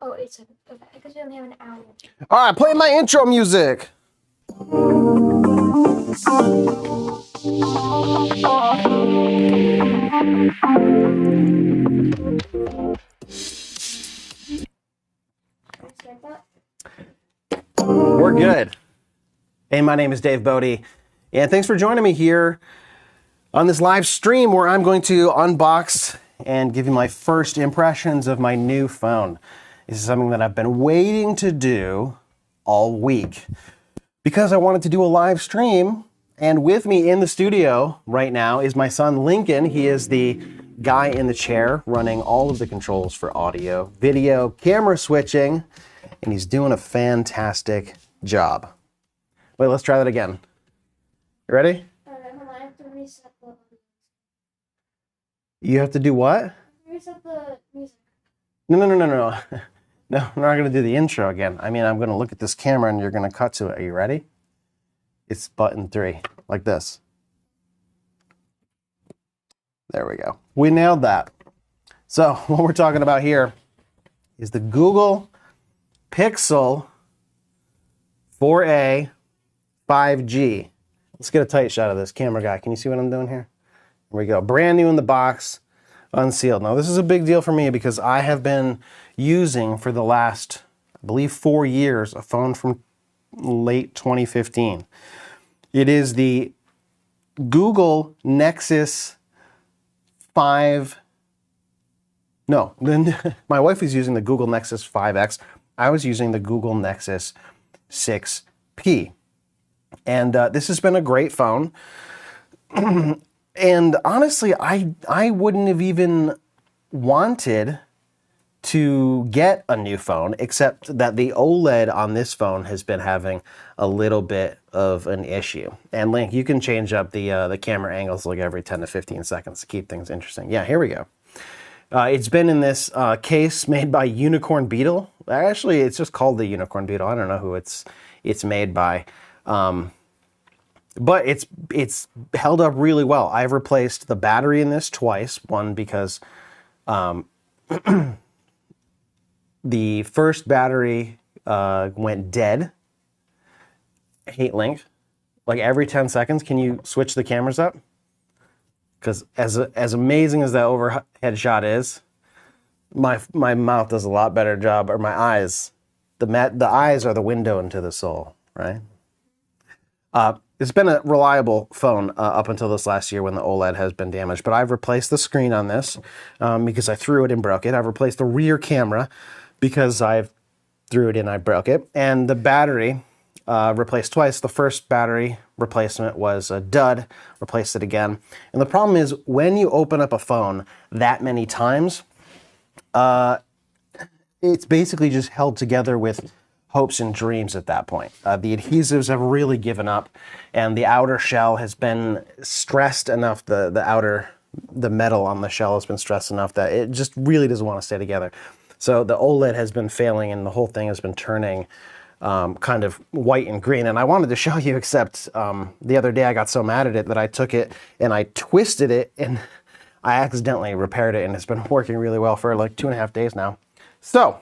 Oh, 8 seconds. Okay, because we only have an hour. All right, play my intro music. We're good. Hey, my name is Dave Bodie, and thanks for joining me here on this live stream where I'm going to unbox and give you my first impressions of my new phone. This is something that I've been waiting to do all week because I wanted to do a live stream, and with me in the studio right now is my son Lincoln. He is the guy in the chair running all of the controls for audio, video, camera switching, and he's doing a fantastic job. Wait, let's try that again. You ready? Alright, hold on. I have to reset the... You have to do what? Reset the music. No. No, we're not going to do the intro again. I mean, I'm going to look at this camera and you're going to cut to it. Are you ready? It's button 3, like this. There we go. We nailed that. So what we're talking about here is the Google Pixel 4a 5G. Let's get a tight shot of this. Camera guy, can you see what I'm doing here? Here we go. Brand new in the box, unsealed. Now this is a big deal for me because I have been using for the last, I believe, 4 years a phone from late 2015. It is the Google Nexus 5. No, my wife was using the Google Nexus 5X. I was using the Google Nexus 6P. And this has been a great phone. And honestly, I wouldn't have even wanted to get a new phone, except that the OLED on this phone has been having a little bit of an issue. And Link, you can change up the camera angles like every 10 to 15 seconds to keep things interesting. Yeah, here we go. It's been in this case made by Unicorn Beetle. Actually, it's just called the Unicorn Beetle. I don't know who it's made by. But it's held up really well. I've replaced the battery in this twice. One because the first battery went dead. Hey, Link, like every 10 seconds, can you switch the cameras up? Because as amazing as that overhead shot is, my mouth does a lot better job, or my eyes. The eyes are the window into the soul, right? It's been a reliable phone up until this last year when the OLED has been damaged, but I've replaced the screen on this because I threw it and broke it. I've replaced the rear camera because I threw it and I broke it. And the battery replaced twice. The first battery replacement was a dud, replaced it again. And the problem is when you open up a phone that many times, it's basically just held together with hopes and dreams at that point. The adhesives have really given up, and the outer shell has been stressed enough, the metal on the shell has been stressed enough that it just really doesn't want to stay together. So the OLED has been failing and the whole thing has been turning kind of white and green. And I wanted to show you, except the other day I got so mad at it that I took it and I twisted it and I accidentally repaired it, and it's been working really well for like 2.5 days now. So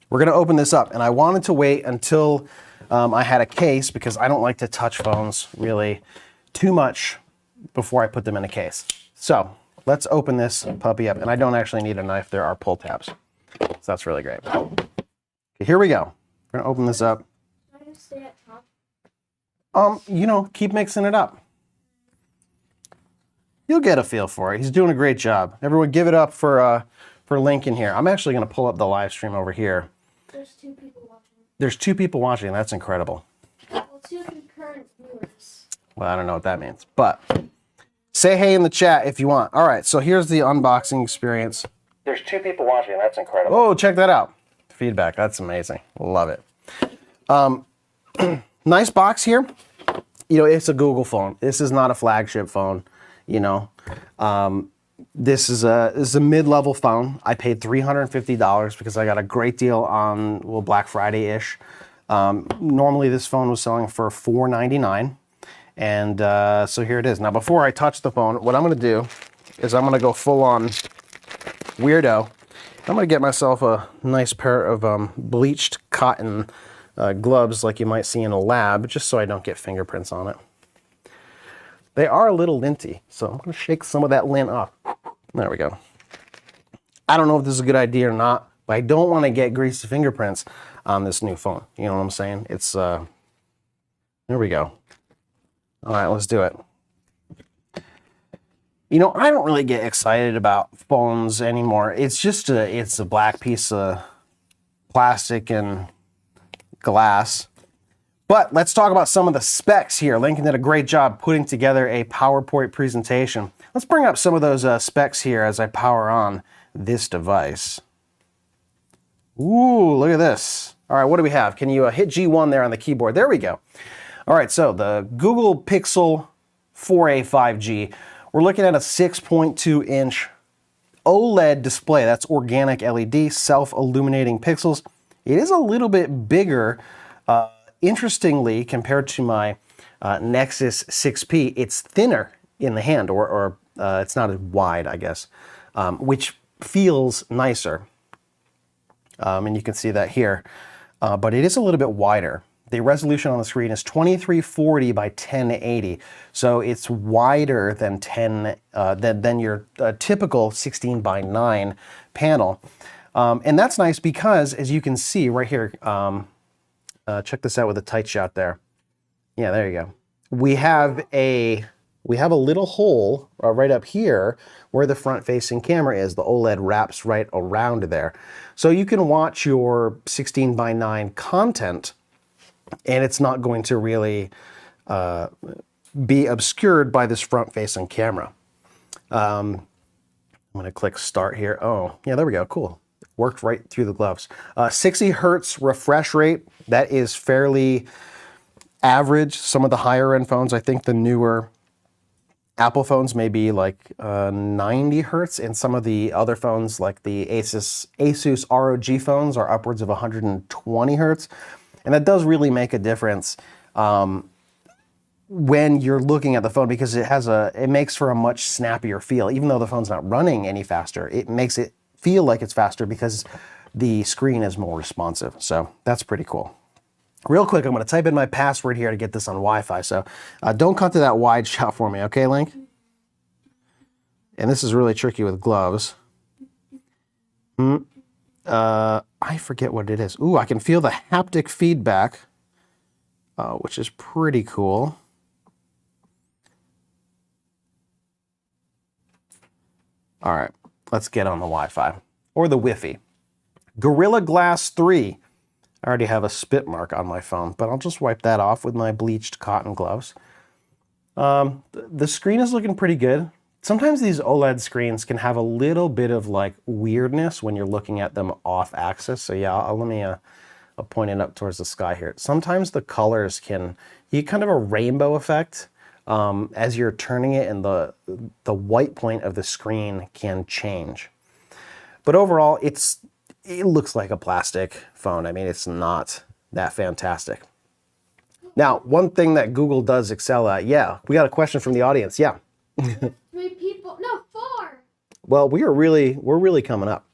we're going to open this up, and I wanted to wait until I had a case because I don't like to touch phones really too much before I put them in a case. So let's open this puppy up, and I don't actually need a knife. There are pull tabs, so that's really great. Okay, here we go. We're going to open this up. Can I just stay at top? Keep mixing it up. You'll get a feel for it. He's doing a great job. Everyone give it up for Lincoln here. I'm actually going to pull up the live stream over here. There's 2 people watching. There's 2 people watching. That's incredible. Well, 2 concurrent viewers. Well, I don't know what that means, but say hey in the chat if you want. All right, so here's the unboxing experience. There's 2 people watching. That's incredible. Oh, check that out. Feedback. That's amazing. Love it. Nice box here. It's a Google phone. This is not a flagship phone. This is a mid-level phone. I paid $350 because I got a great deal on, Black Friday-ish. Normally this phone was selling for $499, and so here it is. Now before I touch the phone, what I'm going to do is I'm going to go full-on weirdo, I'm gonna get myself a nice pair of bleached cotton gloves like you might see in a lab, just so I don't get fingerprints on it. They are a little linty, so I'm gonna shake some of that lint off. There we go. I don't know if this is a good idea or not, but I don't want to get greasy fingerprints on this new phone. You know what I'm saying? It's, there we go. All right, let's do it. You know, I don't really get excited about phones anymore. It's just it's a black piece of plastic and glass. But let's talk about some of the specs here. Lincoln did a great job putting together a PowerPoint presentation. Let's bring up some of those specs here as I power on this device. Ooh, look at this. All right, what do we have? Can you hit G1 there on the keyboard? There we go. All right, so the Google Pixel 4a 5G. We're looking at a 6.2-inch OLED display. That's organic LED, self-illuminating pixels. It is a little bit bigger. Interestingly, compared to my Nexus 6P, it's thinner in the hand, or it's not as wide, I guess, which feels nicer. And you can see that here. But it is a little bit wider. The resolution on the screen is 2340 by 1080, so it's wider than than your typical 16 by 9 panel, and that's nice because, as you can see right here, check this out with a tight shot there. Yeah, there you go. We have a little hole right up here where the front-facing camera is. The OLED wraps right around there, so you can watch your 16 by 9 content. And it's not going to really be obscured by this front-facing camera. I'm going to click start here. Oh, yeah, there we go. Cool. Worked right through the gloves. 60 hertz refresh rate. That is fairly average. Some of the higher-end phones, I think the newer Apple phones may be like 90 hertz, and some of the other phones, like the Asus ROG phones, are upwards of 120 hertz. And that does really make a difference when you're looking at the phone, because it makes for a much snappier feel. Even though the phone's not running any faster, it makes it feel like it's faster because the screen is more responsive. So that's pretty cool. Real quick, I'm going to type in my password here to get this on Wi-Fi. So don't cut to that wide shot for me, okay, Link? And this is really tricky with gloves. I forget what it is. Ooh, I can feel the haptic feedback, which is pretty cool. All right, let's get on the Wi-Fi, or the Wi-Fi. Gorilla Glass 3. I already have a spit mark on my phone, but I'll just wipe that off with my bleached cotton gloves. The screen is looking pretty good. Sometimes these OLED screens can have a little bit of like weirdness when you're looking at them off axis. So yeah, let me I'll point it up towards the sky here. Sometimes the colors you get kind of a rainbow effect as you're turning it, and the white point of the screen can change. But overall, it looks like a plastic phone. I mean, it's not that fantastic. Now, one thing that Google does excel at, yeah, we got a question from the audience. Yeah. 3 people, no, 4. Well, we're really coming up.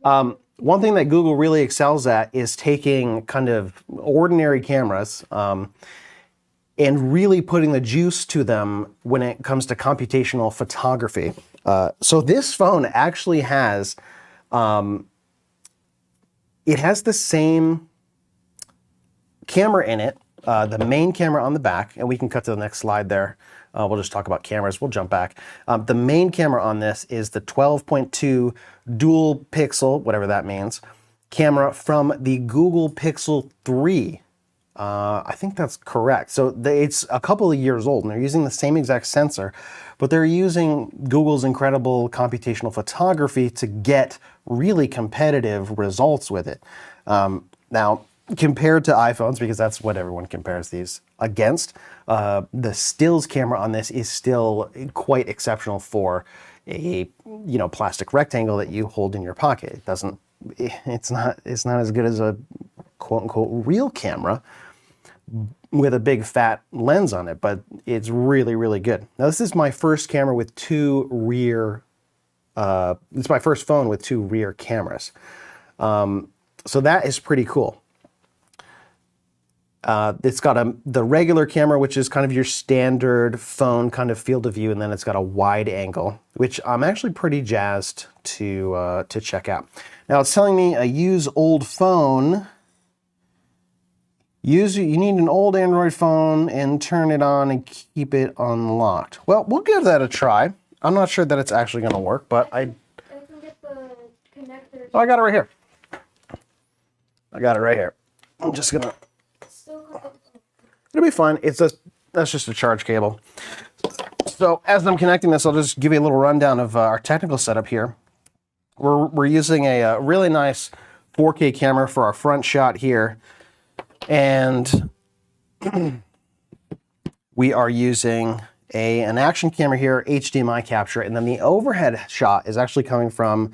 One thing that Google really excels at is taking kind of ordinary cameras and really putting the juice to them when it comes to computational photography. So this phone actually has, it has the same camera in it, the main camera on the back, and we can cut to the next slide there. We'll just talk about cameras. We'll jump back. The main camera on this is the 12.2 dual pixel, whatever that means, camera from the Google Pixel 3. I think that's correct. So it's a couple of years old, and they're using the same exact sensor, but they're using Google's incredible computational photography to get really competitive results with it. Now, compared to iPhones, because that's what everyone compares these against, the stills camera on this is still quite exceptional for a plastic rectangle that you hold in your pocket. It's not as good as a quote unquote real camera with a big fat lens on it, but it's really, really good. Now, this is my first camera with 2 rear it's my first phone with 2 rear cameras. So that is pretty cool. It's got the regular camera, which is kind of your standard phone kind of field of view, and then it's got a wide angle, which I'm actually pretty jazzed to check out. Now it's telling me a use old phone. You need an old Android phone and turn it on and keep it unlocked. Well, we'll give that a try. I'm not sure that it's actually going to work, but I can get the connector. Oh, I got it right here. I got it right here. I'm just gonna. It'll be fine. That's just a charge cable. So as I'm connecting this, I'll just give you a little rundown of our technical setup here. We're using a really nice 4K camera for our front shot here, and we are using an action camera here, HDMI capture, and then the overhead shot is actually coming from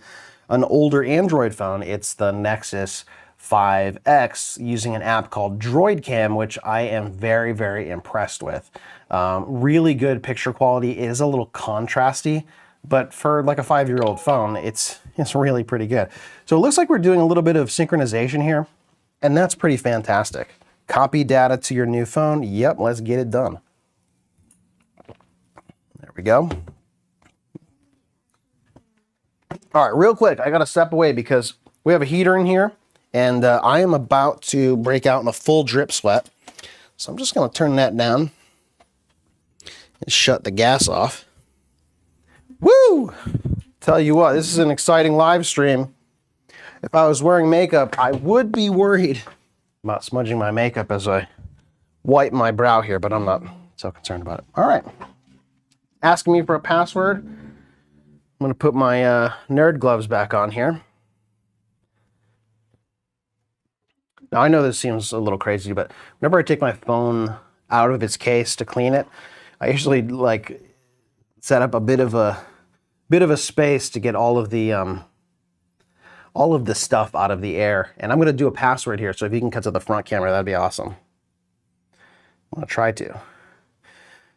an older Android phone. It's the Nexus 5X using an app called DroidCam, which I am very, very impressed with. Really good picture quality. It is a little contrasty, but for like a 5-year-old phone, it's really pretty good. So it looks like we're doing a little bit of synchronization here, and that's pretty fantastic. Copy data to your new phone. Yep, let's get it done. There we go. All right, real quick, I gotta step away because we have a heater in here, and I am about to break out in a full drip sweat. So I'm just gonna turn that down and shut the gas off. Woo! Tell you what, this is an exciting live stream. If I was wearing makeup, I would be worried about smudging my makeup as I wipe my brow here, but I'm not so concerned about it. All right. Asking me for a password. I'm going to put my nerd gloves back on here. Now, I know this seems a little crazy, but whenever I take my phone out of its case to clean it, I usually like set up a bit of a space to get all of the stuff out of the air. And I'm going to do a password here, so if you can cut to the front camera, that'd be awesome. I'm going to try to.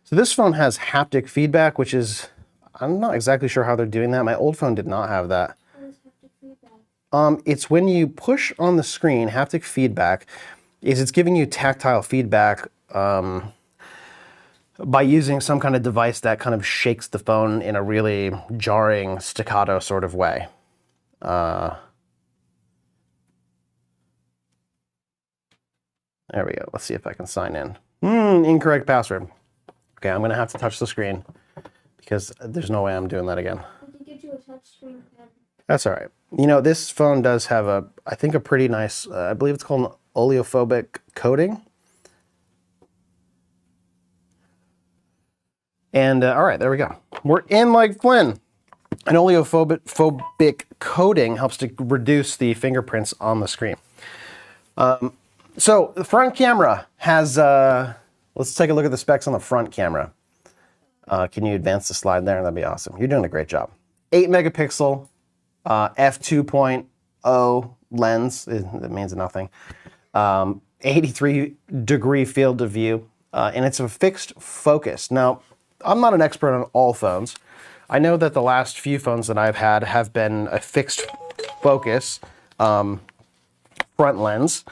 So this phone has haptic feedback, which is, I'm not exactly sure how they're doing that. My old phone did not have that. What is haptic feedback? It's when you push on the screen, haptic feedback is it's giving you tactile feedback by using some kind of device that kind of shakes the phone in a really jarring staccato sort of way. There we go. Let's see if I can sign in. Incorrect password. Okay, I'm gonna have to touch the screen because there's no way I'm doing that again. I can get you a touch screen pen. That's all right. You know, this phone does have I think a pretty nice, I believe it's called an oleophobic coating. And all right, there we go. We're in like Flynn. An oleophobic coating helps to reduce the fingerprints on the screen. So the front camera has, let's take a look at the specs on the front camera. Can you advance the slide there? That'd be awesome. You're doing a great job. 8 megapixel, f2.0 lens. That means nothing. 83 degree field of view, and it's a fixed focus. Now, I'm not an expert on all phones. I know that the last few phones that I've had have been a fixed focus front lens.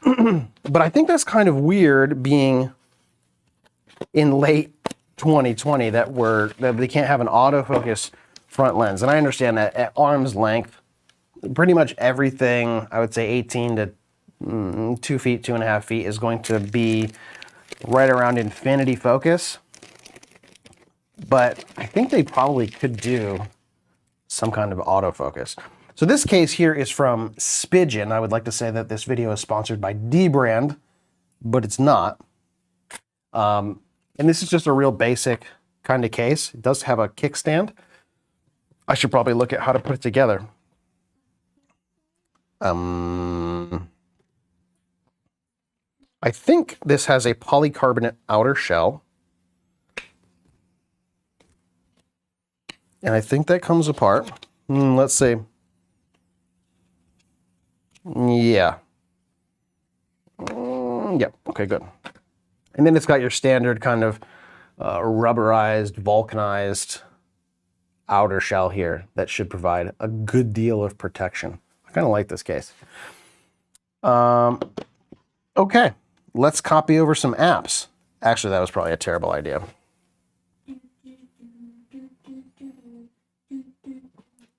But I think that's kind of weird being in late 2020 that they can't have an autofocus front lens. And I understand that at arm's length, pretty much everything, I would say 18 to 2 feet, 2.5 feet is going to be right around infinity focus. But I think they probably could do some kind of autofocus. So this case here is from Spigen. I would like to say that this video is sponsored by dbrand, but it's not. And this is just a real basic kind of case. It does have a kickstand. I should probably look at how to put it together. I think this has a polycarbonate outer shell. And I think that comes apart. Let's see. Yeah. Yeah, okay, good. And then it's got your standard kind of rubberized, vulcanized outer shell here that should provide a good deal of protection. I kind of like this case. Okay, let's copy over some apps. Actually, that was probably a terrible idea.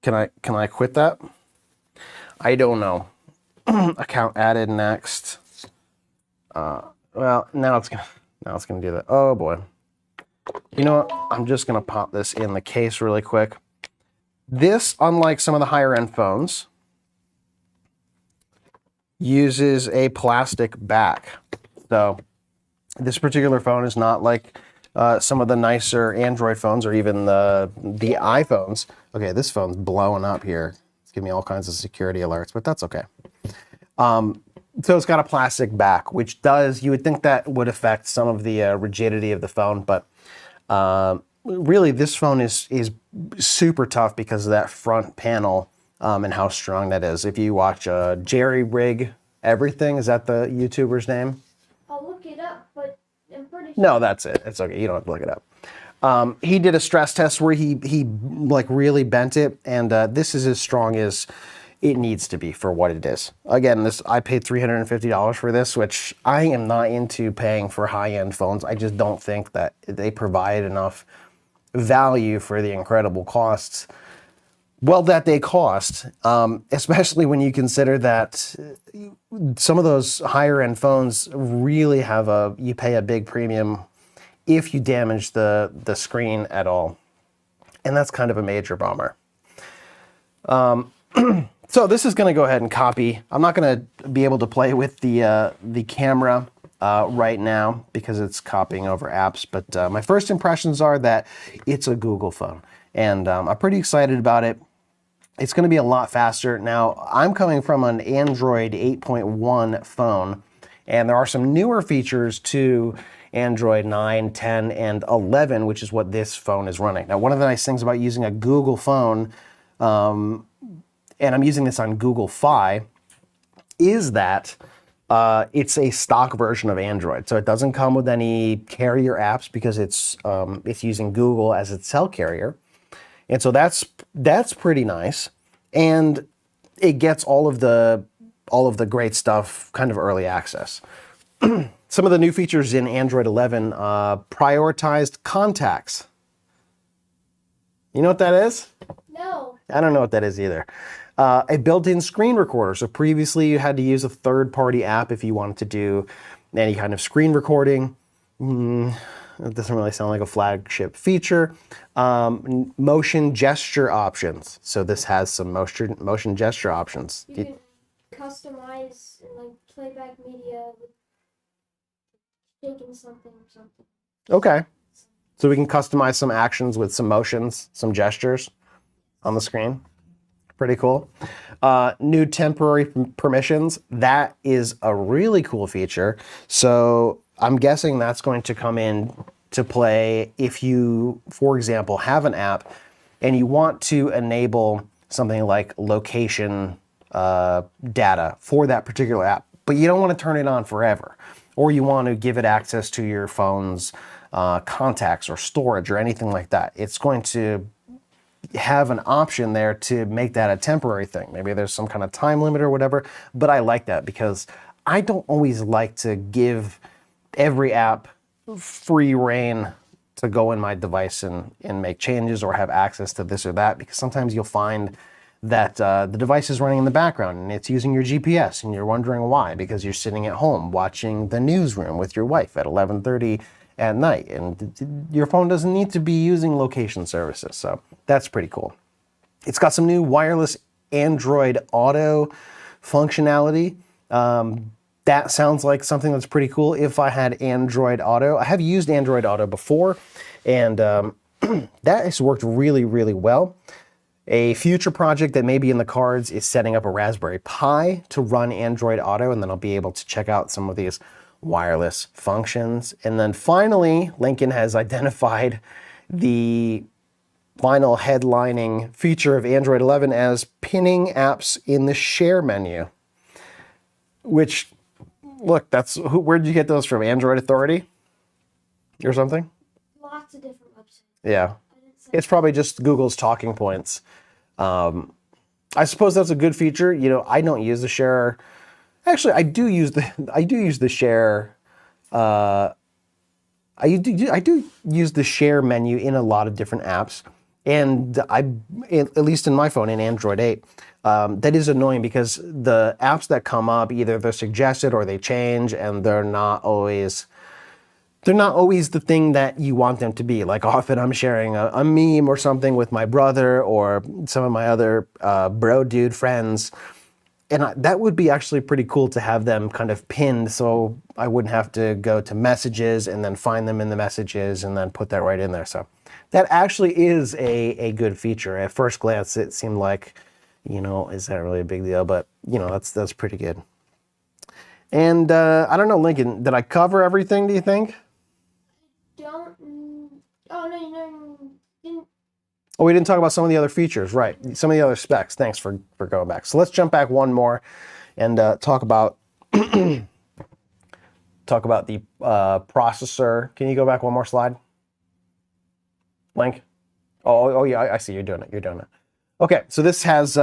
Can I quit that? I don't know. Account added next. Well, now it's gonna do that. Oh boy. You know what? I'm just gonna pop this in the case really quick. This, unlike some of the higher end phones, uses a plastic back. So this particular phone is not like some of the nicer Android phones or even the iPhones. Okay, this phone's blowing up here. It's giving me all kinds of security alerts, but that's okay. So it's got a plastic back, which you would think that would affect some of the rigidity of the phone, but really this phone is super tough because of that front panel and how strong that is. If you watch Jerry Rig Everything, is that the YouTuber's name? I'll look it up, but I'm pretty sure. No, that's it. It's okay. You don't have to look it up. He did a stress test where he like really bent it, and this is as strong as it needs to be for what it is. Again, I paid $350 for this, which I am not into paying for high-end phones. I just don't think that they provide enough value for the incredible costs, well, that they cost, especially when you consider that some of those higher-end phones really you pay a big premium if you damage the screen at all. And that's kind of a major bummer. So this is going to go ahead and copy. I'm not going to be able to play with the camera right now because it's copying over apps, but my first impressions are that it's a Google phone, and I'm pretty excited about it. It's going to be a lot faster. Now, I'm coming from an Android 8.1 phone, and there are some newer features to Android 9, 10, and 11, which is what this phone is running. Now, one of the nice things about using a Google phone, and I'm using this on Google Fi, is that it's a stock version of Android. So it doesn't come with any carrier apps because it's using Google as its cell carrier. And so that's pretty nice. And it gets all of the great stuff kind of early access. Some of the new features in Android 11, prioritized contacts. You know what that is? No. I don't know what that is either. A built-in screen recorder. So previously you had to use a third-party app if you wanted to do any kind of screen recording. It doesn't really sound like a flagship feature. Motion gesture options. So this has some motion gesture options. You can customize like playback media with shaking something or something. Okay. So we can customize some actions with some motions, some gestures on the screen. Pretty cool. New temporary permissions. That is a really cool feature. So I'm guessing that's going to come in to play if you, for example, have an app and you want to enable something like location data for that particular app, but you don't want to turn it on forever, or you want to give it access to your phone's contacts or storage or anything like that. It's going to have an option there to make that a temporary thing. Maybe there's some kind of time limit or whatever, but I like that because I don't always like to give every app free reign to go in my device and make changes or have access to this or that, because sometimes you'll find that the device is running in the background and it's using your GPS and you're wondering why, because you're sitting at home watching the newsroom with your wife at 11:30 at night, and your phone doesn't need to be using location services. So that's pretty cool. It's got some new wireless Android Auto functionality. That sounds like something that's pretty cool if I had Android Auto. I have used Android Auto before, and that has worked really, really well. A future project that may be in the cards is setting up a Raspberry Pi to run Android Auto, and then I'll be able to check out some of these wireless functions. And then finally, Lincoln has identified the final headlining feature of Android 11 as pinning apps in the share menu, which, look, where did you get those from? Android Authority or something? Lots of different websites. Yeah. I didn't It's probably just Google's talking points. I suppose that's a good feature. You know, I don't use the share. Actually, I do use the share. I do use the share menu in a lot of different apps, and at least in my phone in Android 8, that is annoying because the apps that come up, either they're suggested or they change, and they're not always the thing that you want them to be. Like often I'm sharing a meme or something with my brother or some of my other bro dude friends. And that would be actually pretty cool to have them kind of pinned so I wouldn't have to go to messages and then find them in the messages and then put that right in there. So that actually is a good feature. At first glance, it seemed like, you know, is that really a big deal? But, you know, that's pretty good. And I don't know, Lincoln, did I cover everything, do you think? Oh, no, you didn't. Oh, we didn't talk about some of the other features, right? Some of the other specs. Thanks for going back. So let's jump back one more and talk about the processor. Can you go back one more slide, Link? Oh yeah, I see. You're doing it. Okay, so this has,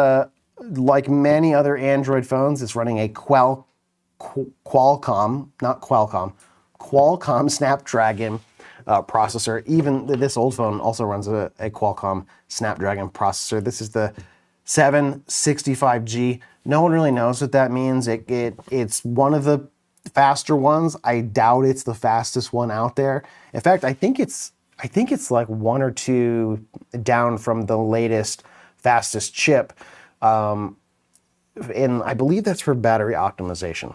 like many other Android phones, it's running a Qualcomm Snapdragon processor. Even this old phone also runs a Qualcomm Snapdragon processor. This is the 765G. No one really knows what that means. It's one of the faster ones. I doubt it's the fastest one out there. In fact, I think it's like one or two down from the latest fastest chip. And I believe that's for battery optimization.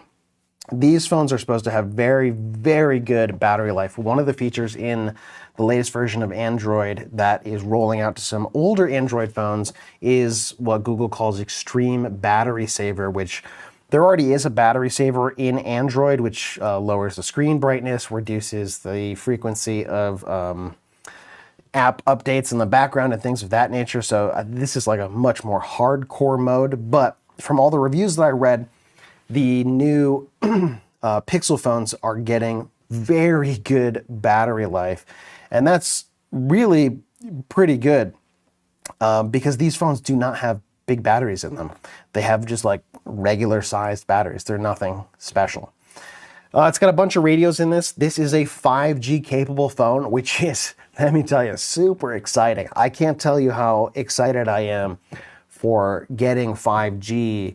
These phones are supposed to have very, very good battery life. One of the features in the latest version of Android that is rolling out to some older Android phones is what Google calls Extreme Battery Saver, which there already is a battery saver in Android, which lowers the screen brightness, reduces the frequency of app updates in the background and things of that nature. So this is like a much more hardcore mode. But from all the reviews that I read, the new Pixel phones are getting very good battery life. And that's really pretty good because these phones do not have big batteries in them. They have just like regular sized batteries. They're nothing special. It's got a bunch of radios in this. This is a 5G capable phone, which is, let me tell you, super exciting. I can't tell you how excited I am for getting 5G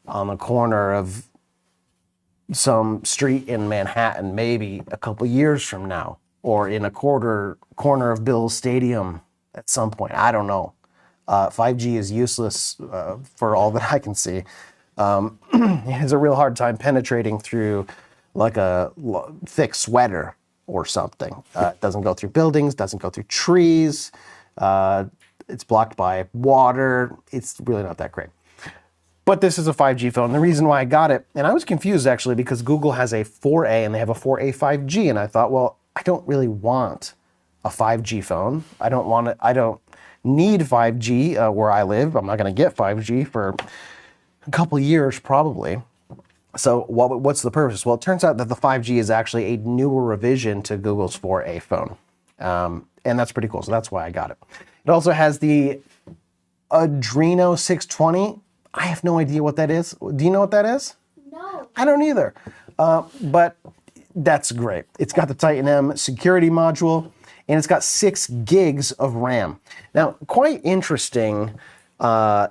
on the corner of some street in Manhattan, maybe a couple years from now, or in a corner of Bill's Stadium at some point. I don't know. 5G is useless for all that I can see. It has a real hard time penetrating through like a thick sweater or something. It doesn't go through buildings, doesn't go through trees. It's blocked by water. It's really not that great. But this is a 5G phone. The reason why I got it, and I was confused actually because Google has a 4A and they have a 4A 5G, and I thought, well, I don't really want a 5G phone. I don't need 5G where I live. I'm not going to get 5G for a couple years probably. So what's the purpose? Well, it turns out that the 5G is actually a newer revision to Google's 4A phone. And that's pretty cool. So that's why I got it. It also has the Adreno 620. I have no idea what that is. Do you know what that is? No. I don't either. But that's great. It's got the Titan M security module, and it's got 6 gigs of RAM. Now, quite interesting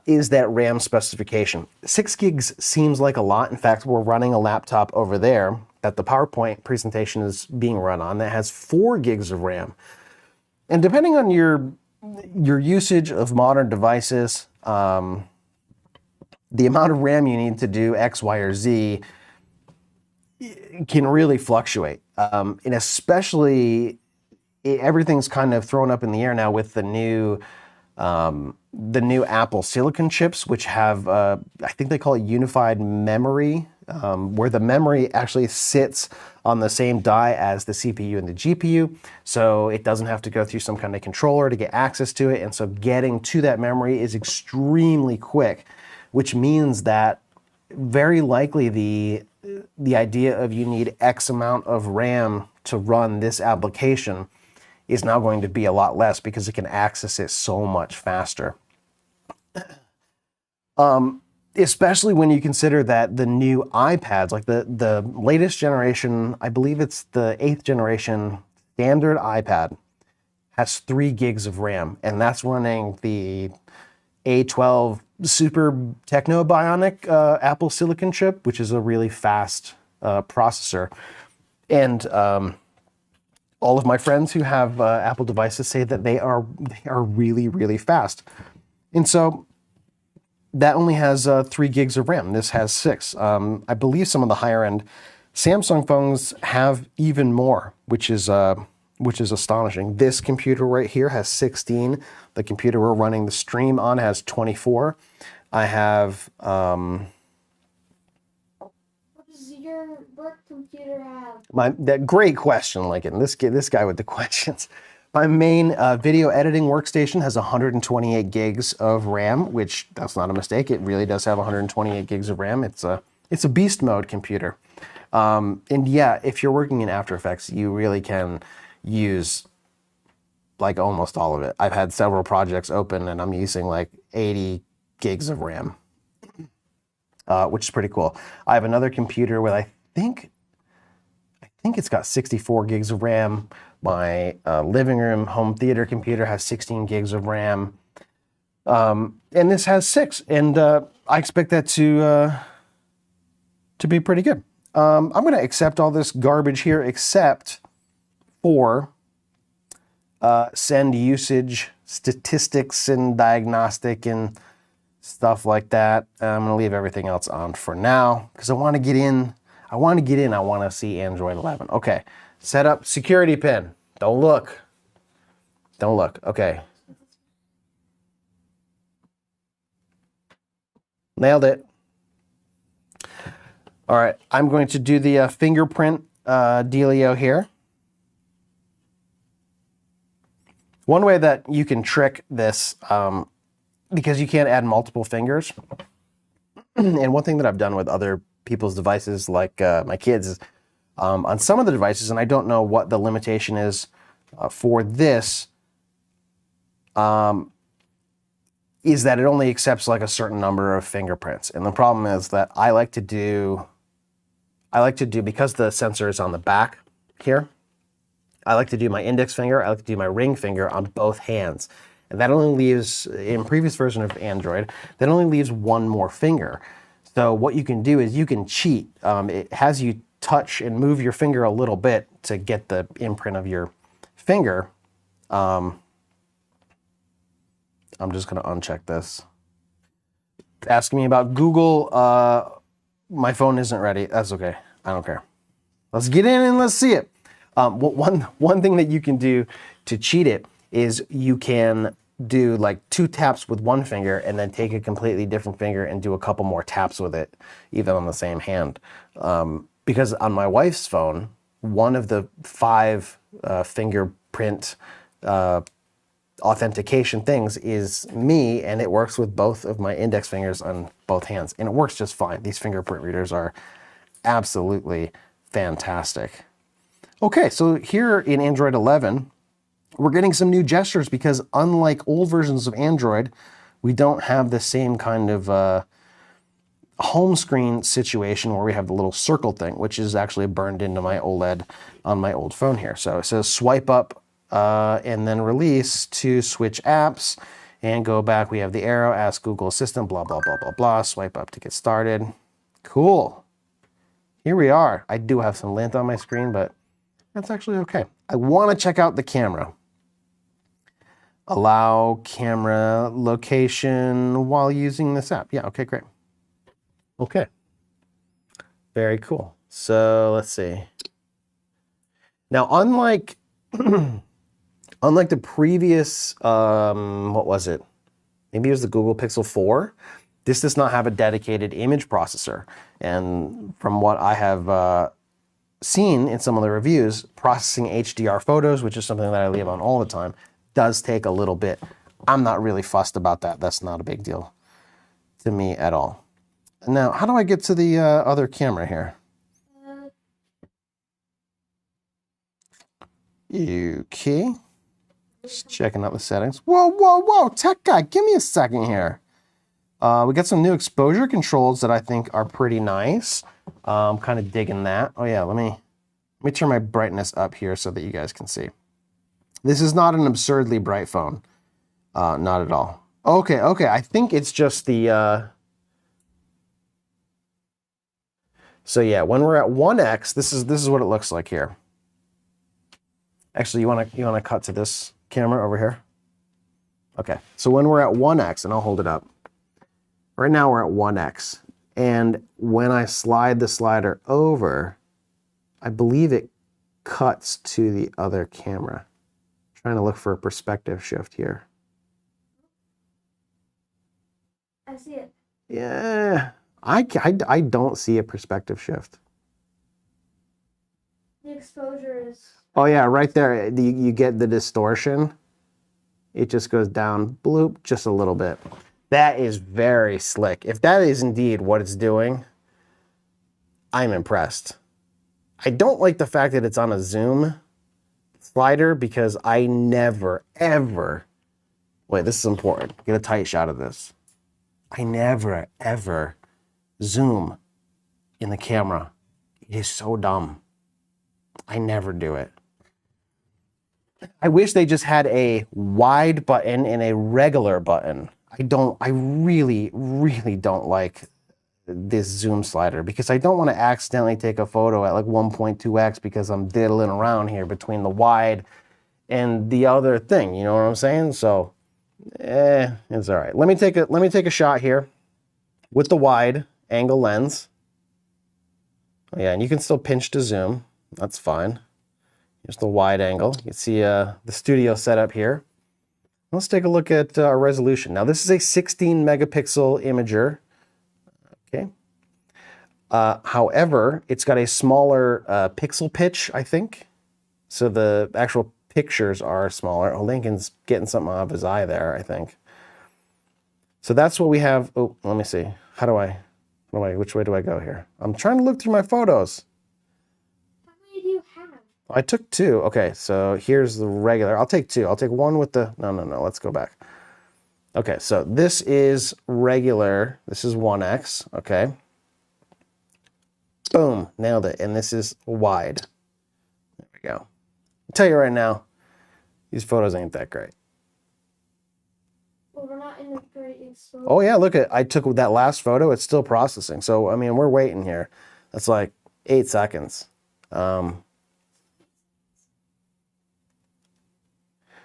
is that RAM specification. 6 gigs seems like a lot. In fact, we're running a laptop over there that the PowerPoint presentation is being run on that has 4 gigs of RAM. And depending on your usage of modern devices, the amount of RAM you need to do X, Y, or Z can really fluctuate. And especially, everything's kind of thrown up in the air now with the new Apple Silicon chips, which have, I think they call it unified memory, where the memory actually sits on the same die as the CPU and the GPU. So it doesn't have to go through some kind of controller to get access to it. And so getting to that memory is extremely quick, which means that very likely the idea of you need X amount of RAM to run this application is now going to be a lot less because it can access it so much faster. Especially when you consider that the new iPads, like the latest generation, I believe it's the 8th generation standard iPad, has 3 gigs of RAM, and that's running the A12 Super Techno Bionic Apple Silicon chip, which is a really fast processor. And all of my friends who have Apple devices say that they are really, really fast. And so that only has 3 gigs of RAM. This has 6. I believe some of the higher end Samsung phones have even more, which is astonishing. This computer right here has 16. The computer we're running the stream on has 24. I have What does your work computer have? that great question, Lincoln. This guy with the questions. My main video editing workstation has 128 gigs of RAM, which that's not a mistake. It really does have 128 gigs of RAM. It's a beast mode computer. And yeah, if you're working in After Effects, you really can use like almost all of it. I've had several projects open and I'm using like 80 gigs of RAM, which is pretty cool. I have another computer with I think it's got 64 gigs of RAM. My living room home theater computer has 16 gigs of RAM. And this has 6. And I expect that to be pretty good. I'm going to accept all this garbage here except for send usage statistics and diagnostic and stuff like that. I'm going to leave everything else on for now because I want to get in. I want to see Android 11. Okay. Set up security pin. Don't look. Don't look. Okay. Nailed it. All right. I'm going to do the fingerprint dealio here. One way that you can trick this, because you can't add multiple fingers, and one thing that I've done with other people's devices, like my kids, is on some of the devices, and I don't know what the limitation is for this, is that it only accepts like a certain number of fingerprints. And the problem is that I like to do, because the sensor is on the back here, I like to do my index finger, I like to do my ring finger on both hands. And that only leaves, in previous version of Android, that only leaves one more finger. So what you can do is you can cheat. It has you touch and move your finger a little bit to get the imprint of your finger. I'm just going to uncheck this. Asking me about Google. My phone isn't ready. That's okay. I don't care. Let's get in and let's see it. One thing that you can do to cheat it is you can do like 2 taps with one finger and then take a completely different finger and do a couple more taps with it, even on the same hand. Because on my wife's phone, one of the 5 fingerprint authentication things is me, and it works with both of my index fingers on both hands, and it works just fine. These fingerprint readers are absolutely fantastic. Okay, so here in Android 11, we're getting some new gestures because unlike old versions of Android, we don't have the same kind of home screen situation where we have the little circle thing, which is actually burned into my OLED on my old phone here. So it says swipe up and then release to switch apps and go back. We have the arrow, ask Google Assistant, blah, blah, blah, blah, blah. Swipe up to get started. Cool. Here we are. I do have some lint on my screen, but that's actually okay. I want to check out the camera. Allow camera location while using this app. Yeah, okay, great. Okay. Very cool. So let's see. Now, unlike the previous, what was it? Maybe it was the Google Pixel 4. This does not have a dedicated image processor. And from what I have seen in some of the reviews, processing HDR photos, which is something that I leave on all the time, does take a little bit. I'm not really fussed about that. That's not a big deal to me at all. Now, how do I get to the other camera here? Okay. Just checking out the settings. Whoa, whoa, whoa, tech guy, give me a second here. We got some new exposure controls that I think are pretty nice. I'm kind of digging that. Oh yeah, let me turn my brightness up here so that you guys can see. This is not an absurdly bright phone. Not at all. Okay, I think it's just the... So yeah, when we're at 1x, this is what it looks like here. Actually, you wanna cut to this camera over here? Okay, so when we're at 1x, and I'll hold it up. Right now we're at 1x, and when I slide the slider over, I believe it cuts to the other camera. I'm trying to look for a perspective shift here. I see it. Yeah, I don't see a perspective shift. The exposure is... Oh yeah, right there, you get the distortion. It just goes down, bloop, just a little bit. That is very slick. If that is indeed what it's doing, I'm impressed. I don't like the fact that it's on a zoom slider because I never, ever, wait, this is important. Get a tight shot of this. I never, ever zoom in the camera. It is so dumb. I never do it. I wish they just had a wide button and a regular button. I really, really don't like this zoom slider because I don't want to accidentally take a photo at like 1.2x because I'm diddling around here between the wide and the other thing, you know what I'm saying? So, it's all right. Let me take a shot here with the wide angle lens. Oh, yeah, and you can still pinch to zoom. That's fine. Here's the wide angle. You can see the studio setup here. Let's take a look at our resolution. Now this is a 16 megapixel imager. Okay. However, it's got a smaller pixel pitch, I think. So the actual pictures are smaller. Oh, Lincoln's getting something out of his eye there, I think. So that's what we have. Oh, let me see. Which way do I go here? I'm trying to look through my photos. How many do you have? I took 2. Okay, so here's the regular. I'll take 2. I'll take one with the... No. Let's go back. Okay, so this is regular. This is 1x. Okay. Boom. Nailed it. And this is wide. There we go. I'll tell you right now, these photos ain't that great. Well, we're not in a great exposure. Oh, yeah, look at... I took that last photo. It's still processing. So, I mean, we're waiting here. That's like 8 seconds.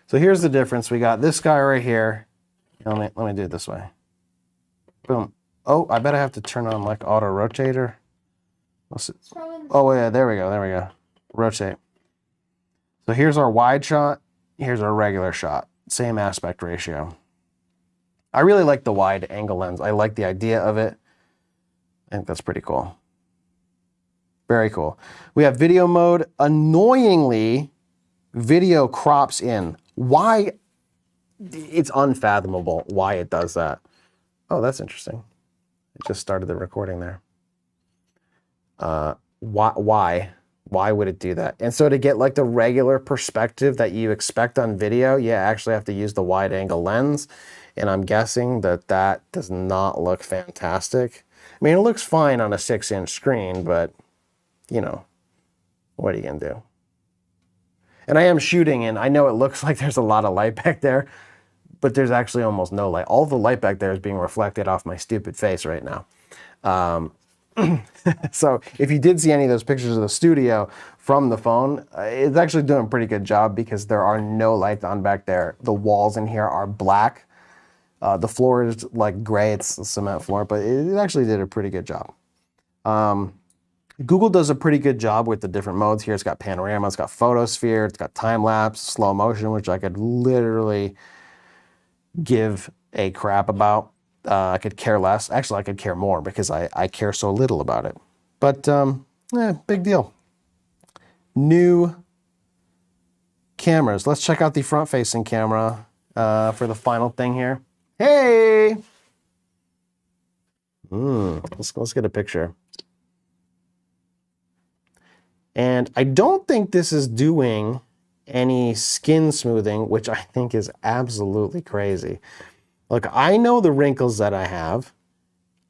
So here's the difference. We got this guy right here. Let me do it this way. Boom. Oh, I bet I have to turn on like auto rotator. Oh yeah, there we go. Rotate. So here's our wide shot. Here's our regular shot. Same aspect ratio. I really like the wide angle lens. I like the idea of it. I think that's pretty cool. Very cool. We have video mode. Annoyingly, video crops in. Why? It's unfathomable why it does that. Oh, that's interesting. It just started the recording there. Why? Why would it do that? And so to get like the regular perspective that you expect on video, you actually have to use the wide angle lens. And I'm guessing that does not look fantastic. I mean, it looks fine on a 6-inch screen, but you know, what are you gonna do? And I am shooting, and I know it looks like there's a lot of light back there, but there's actually almost no light. All the light back there is being reflected off my stupid face right now. So if you did see any of those pictures of the studio from the phone, it's actually doing a pretty good job because there are no lights on back there. The walls in here are black. The floor is like gray, it's a cement floor, but it actually did a pretty good job. Google does a pretty good job with the different modes here. It's got panorama, it's got photosphere, it's got time lapse, slow motion, which I could literally give a crap about. I could care less. Actually, I could care more because I care so little about it. But big deal. New cameras. Let's check out the front-facing camera for the final thing here. Hey! Let's get a picture. And I don't think this is doing any skin smoothing, which I think is absolutely crazy. Look, I know the wrinkles that I have.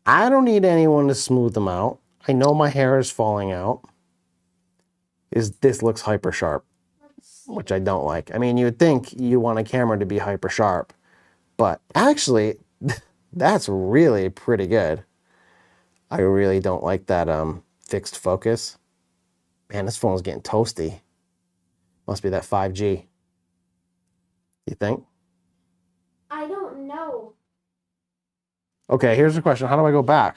I don't need anyone to smooth them out. I know my hair is falling out. This looks hyper sharp, which I don't like. I mean, you would think you want a camera to be hyper sharp, but actually, that's really pretty good. I really don't like that fixed focus. Man, this phone is getting toasty. Must be that 5G. You think? I don't know. Okay, here's the question. How do I go back?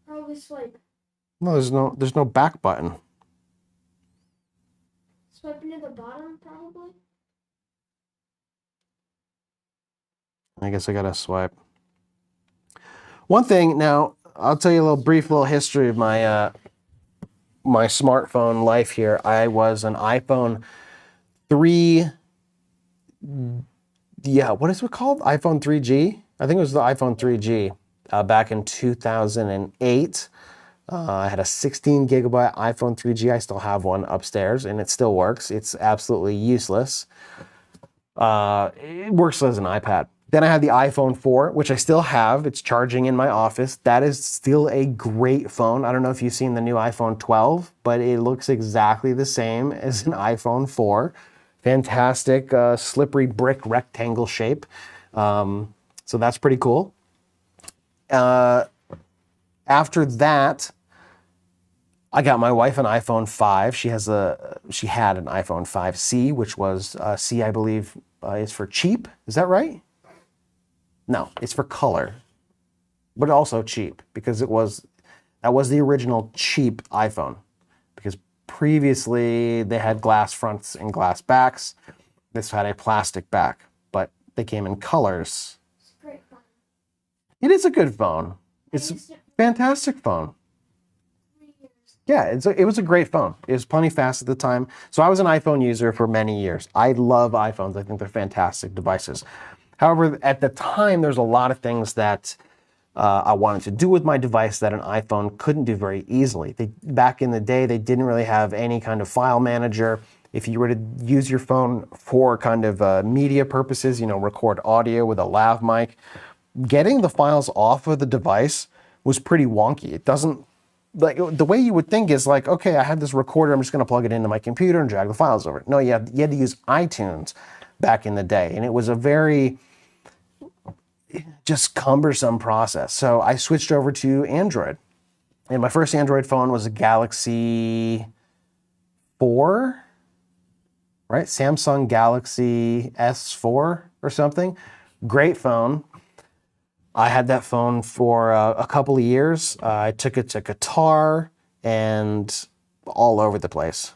Probably swipe. No, there's no back button. Swipe near the bottom, probably. I guess I gotta swipe. One thing now, I'll tell you a brief history of my my smartphone life here. I was an iPhone 3. Yeah, what is it called? iPhone 3G? I think it was the iPhone 3G back in 2008. I had a 16 gigabyte iPhone 3G. I still have one upstairs and it still works. It's absolutely useless. It works as an iPad. Then I had the iPhone 4, which I still have. It's charging in my office. That is still a great phone. I don't know if you've seen the new iPhone 12, but it looks exactly the same as an iPhone 4. Fantastic, slippery brick rectangle shape. So that's pretty cool. After that, I got my wife an iPhone 5. She had an iPhone 5C, which was C, I believe, is for cheap. Is that right? No, it's for color, but also cheap because that was the original cheap iPhone. Because previously they had glass fronts and glass backs. This had a plastic back, but they came in colors. It's a great phone. It is a good phone. It's a fantastic phone. 3 years. Yeah, it was a great phone. It was plenty fast at the time. So I was an iPhone user for many years. I love iPhones. I think they're fantastic devices. However, at the time, there's a lot of things that I wanted to do with my device that an iPhone couldn't do very easily. Back in the day, they didn't really have any kind of file manager. If you were to use your phone for kind of media purposes, record audio with a lav mic, getting the files off of the device was pretty wonky. It doesn't, like, the way you would think is like, okay, I have this recorder, I'm just gonna plug it into my computer and drag the files over. No, you had to use iTunes back in the day, and it was a very just cumbersome process. So I switched over to Android, and my first Android phone was a Galaxy 4, right? Samsung Galaxy S4 or something. Great phone. I had that phone for a couple of years. I took it to Qatar and all over the place.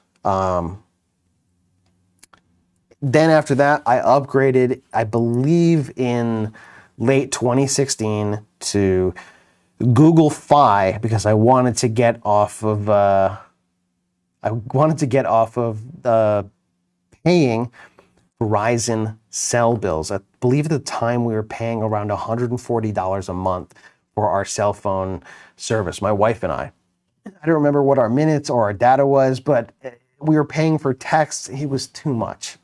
Then after that, I upgraded, I believe in late 2016 to Google Fi because I wanted to get off of paying Verizon cell bills. I believe at the time we were paying around $140 a month for our cell phone service, my wife and I. I don't remember what our minutes or our data was, but we were paying for text. It was too much.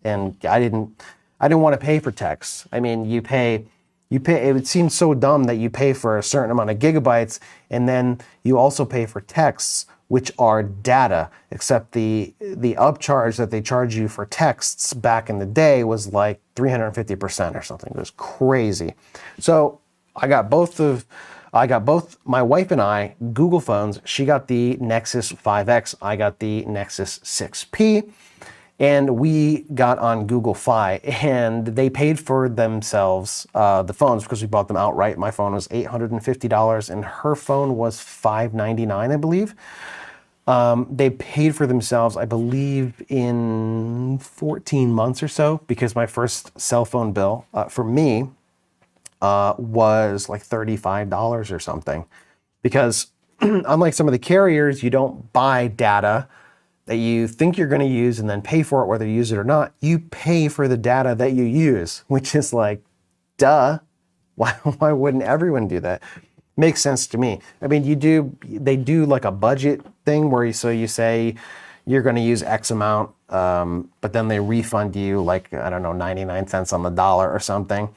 And I didn't want to pay for texts. I mean, you pay, it seems so dumb that you pay for a certain amount of gigabytes and then you also pay for texts, which are data, except the upcharge that they charge you for texts back in the day was like 350% or something. It was crazy. So I got both my wife and I Google phones. She got the Nexus 5X. I got the Nexus 6P. And we got on Google Fi, and they paid for themselves the phones because we bought them outright. My phone was $850, and her phone was $599, I believe. They paid for themselves, I believe, in 14 months or so, because my first cell phone bill for me was like $35 or something. Because unlike some of the carriers, you don't buy data that you think you're going to use and then pay for it whether you use it or not. You pay for the data that you use, which is like, duh. Why wouldn't everyone do that? Makes sense to me. I mean, they do like a budget thing where you say, you're going to use X amount, but then they refund you like, I don't know, 99 cents on the dollar or something.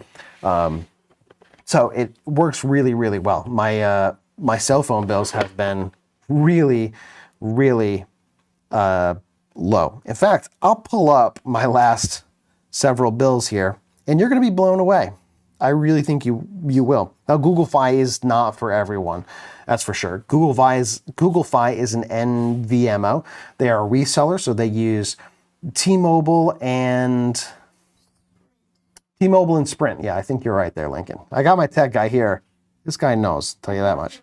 So it works really, really well. My cell phone bills have been really, really low. In fact, I'll pull up my last several bills here, and you're going to be blown away. I really think you will. Now, Google Fi is not for everyone, that's for sure. Google Fi is an NVMO. They are a reseller, so they use T-Mobile and Sprint. Yeah, I think you're right there, Lincoln. I got my tech guy here. This guy knows, tell you that much.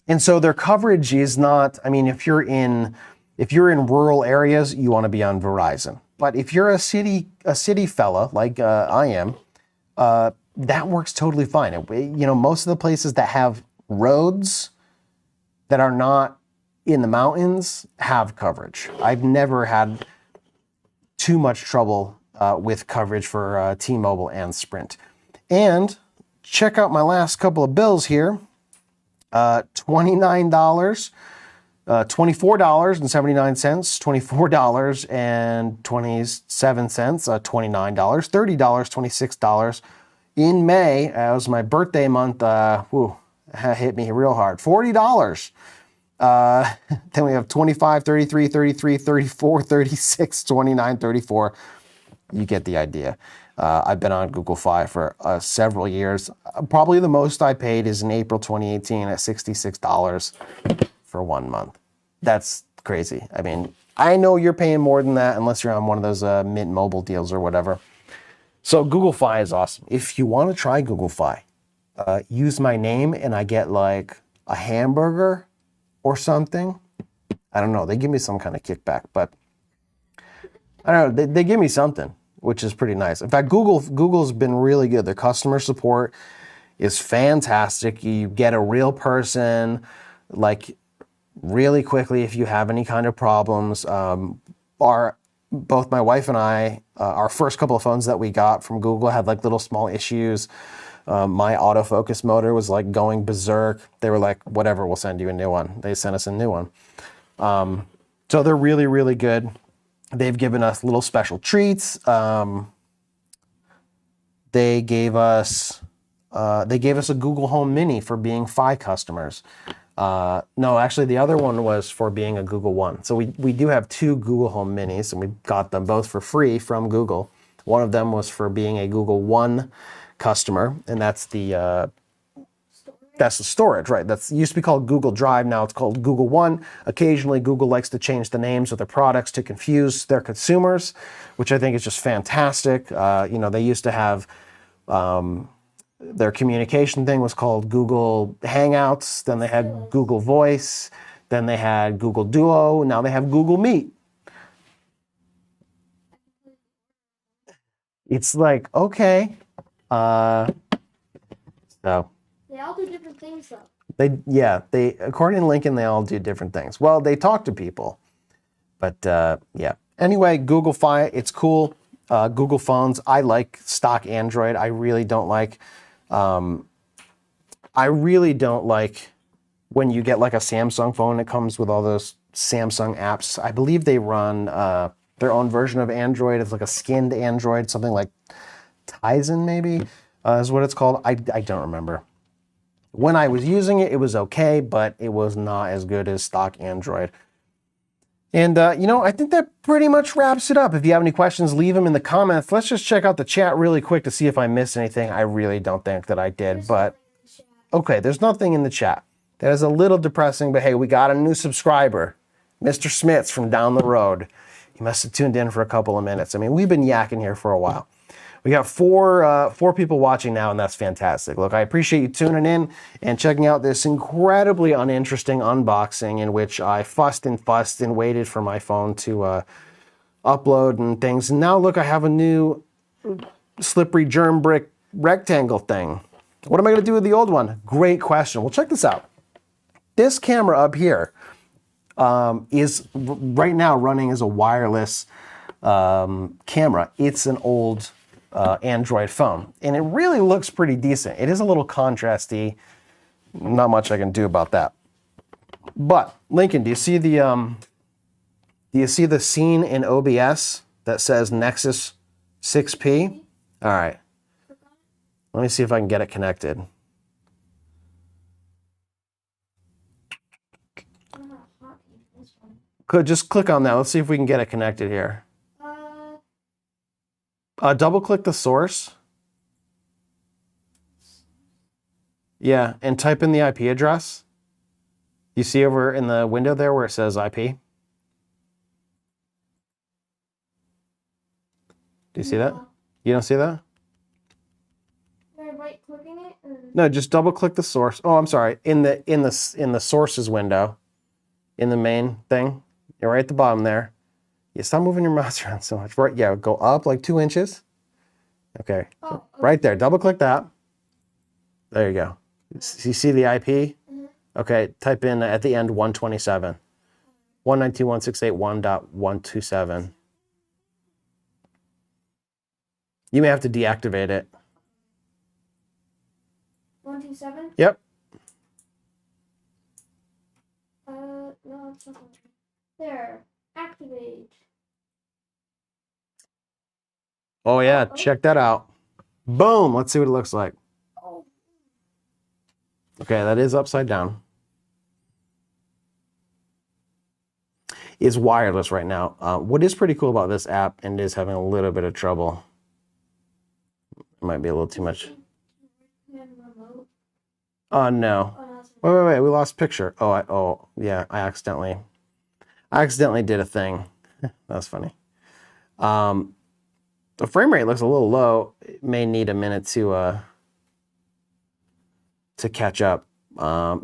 And so their coverage is not, I mean, if you're in rural areas, you want to be on Verizon. But if you're a city fella like I am, that works totally fine. Most of the places that have roads that are not in the mountains have coverage. I've never had too much trouble with coverage for T-Mobile and Sprint. And check out my last couple of bills here. $29, $24.79, $24.27, $29, $30, $26. In May, that was my birthday month, that hit me real hard, $40. Then we have 25, 33, 33, 34, 36, 29, 34. You get the idea. I've been on Google Fi for several years. Probably the most I paid is in April 2018 at $66 for 1 month. That's crazy. I mean, I know you're paying more than that unless you're on one of those Mint Mobile deals or whatever. So Google Fi is awesome. If you want to try Google Fi, use my name and I get like a hamburger or something. I don't know. They give me some kind of kickback, but I don't know. They give me something, which is pretty nice. In fact, Google's been really good. Their customer support is fantastic. You get a real person, like really quickly if you have any kind of problems. Both my wife and I, our first couple of phones that we got from Google had like little small issues. My autofocus motor was like going berserk. They were like, whatever, we'll send you a new one. They sent us a new one. So they're really, really good. They've given us little special treats. They gave us a Google Home Mini for being Fi customers. No, actually the other one was for being a Google One. So we do have two Google Home Minis, and we got them both for free from Google. One of them was for being a Google One customer, and that's the storage, right? That's used to be called Google Drive. Now it's called Google One. Occasionally, Google likes to change the names of their products to confuse their consumers, which I think is just fantastic. They used to have their communication thing was called Google Hangouts. Then they had Google Voice. Then they had Google Duo. Now they have Google Meet. It's like, okay. So. They all do different things, though. They according to Lincoln, they all do different things. Well, they talk to people, but yeah. Anyway, Google Fi, it's cool. Google phones, I like stock Android. I really don't like when you get like a Samsung phone. It comes with all those Samsung apps. I believe they run their own version of Android. It's like a skinned Android, something like Tizen maybe is what it's called. I don't remember. When I was using it, it was okay, but it was not as good as stock Android. And, I think that pretty much wraps it up. If you have any questions, leave them in the comments. Let's just check out the chat really quick to see if I missed anything. I really don't think that I did, but okay, there's nothing in the chat. That is a little depressing, but hey, we got a new subscriber, Mr. Smits from down the road. He must have tuned in for a couple of minutes. I mean, we've been yakking here for a while. We got four people watching now, and that's fantastic. Look, I appreciate you tuning in and checking out this incredibly uninteresting unboxing in which I fussed and waited for my phone to upload and things. And now, look, I have a new slippery germ brick rectangle thing. What am I going to do with the old one? Great question. Well, check this out. This camera up here is right now running as a wireless camera. It's an old Android phone, and it really looks pretty decent. It is a little contrasty. Not much I can do about that. But Lincoln, do you see the scene in OBS that says Nexus 6P? All right. Let me see if I can get it connected. Just click on that. Let's see if we can get it connected here. Double click the source. Yeah, and type in the IP address. You see over in the window there where it says IP? Do you see that? You don't see that? Am I right clicking it? Or? No, just double click the source. Oh, I'm sorry. In the sources window, in the main thing, you're right at the bottom there. You stop moving your mouse around so much. Right, yeah, go up like 2 inches. Okay. Oh, okay. Right there. Double click that. There you go. You see the IP? Mm-hmm. Okay, type in at the end 127. 192.168.1.127. You may have to deactivate it. 127? Yep. No, it's not. There. Activate. Oh yeah, check that out. Boom. Let's see what it looks like. Oh. Okay, that is upside down. It's wireless right now. What is pretty cool about this app, and is having a little bit of trouble. It might be a little too much. Remote. Oh no. Oh, no, it's Wait. We lost picture. Oh yeah. I accidentally did a thing. That's funny. The frame rate looks a little low. It may need a minute to catch up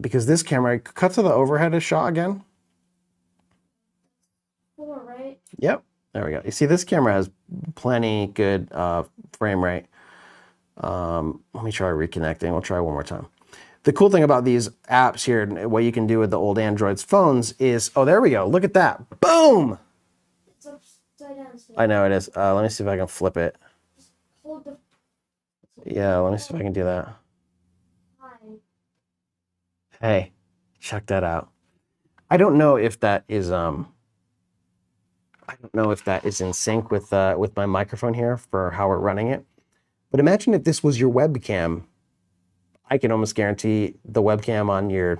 because this camera, cut to the overhead shot again. 4, right? Yep, there we go. You see, this camera has plenty good frame rate. Let me try reconnecting. We'll try one more time. The cool thing about these apps here, and what you can do with the old Android's phones is, oh, there we go. Look at that. Boom! It's upside down. So I know it is. Let me see if I can flip it. hold the Yeah, let me see if I can do that. high. Hey, check that out. I don't know if that is in sync with my microphone here for how we're running it. But imagine if this was your webcam. I can almost guarantee the webcam on your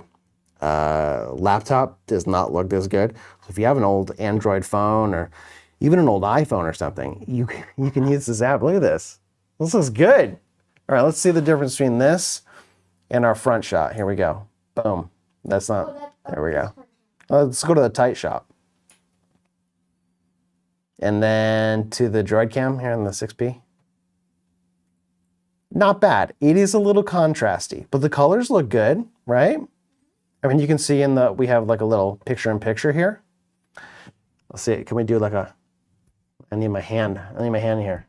laptop does not look this good. So if you have an old Android phone or even an old iPhone or something, you can use this app. Look at this. This looks good. All right, let's see the difference between this and our front shot. Here we go. Boom. That's not. There we go. Let's go to the tight shot. And then to the Droid Cam here in the 6P. Not bad. It is a little contrasty, but the colors look good, right? I mean, you can see we have like a little picture-in-picture here. Let's see, can we do like I need my hand here.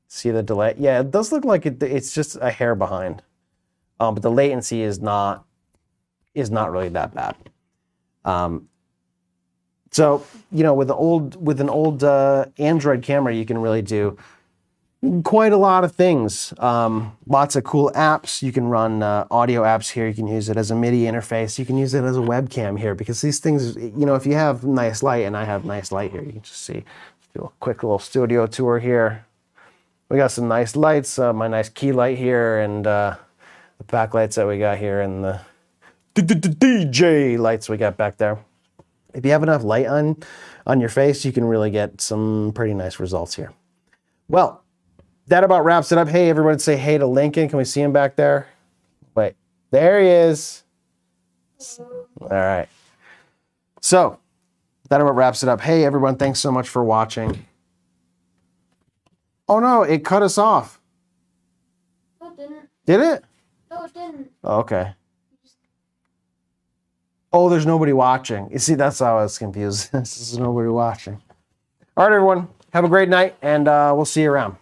See the delay? Yeah, it does look like it's just a hair behind. But the latency is not really that bad. So, with an old Android camera, you can really do quite a lot of things. Lots of cool apps. You can run audio apps here. You can use it as a MIDI interface. You can use it as a webcam here because these things, if you have nice light, and I have nice light here, you can just see. Let's do a quick little studio tour here. We got some nice lights, my nice key light here, and the backlights that we got here, and the DJ lights we got back there. If you have enough light on your face, you can really get some pretty nice results here. Well, that about wraps it up. Hey, everyone, say hey to Lincoln. Can we see him back there? Wait, there he is. All right. So that about wraps it up. Hey, everyone, thanks so much for watching. Oh no, it cut us off. No, it didn't. Did it? No, it didn't. Oh, okay. Oh, there's nobody watching. You see, that's how I was confused. There's nobody watching. All right, everyone. Have a great night, and we'll see you around.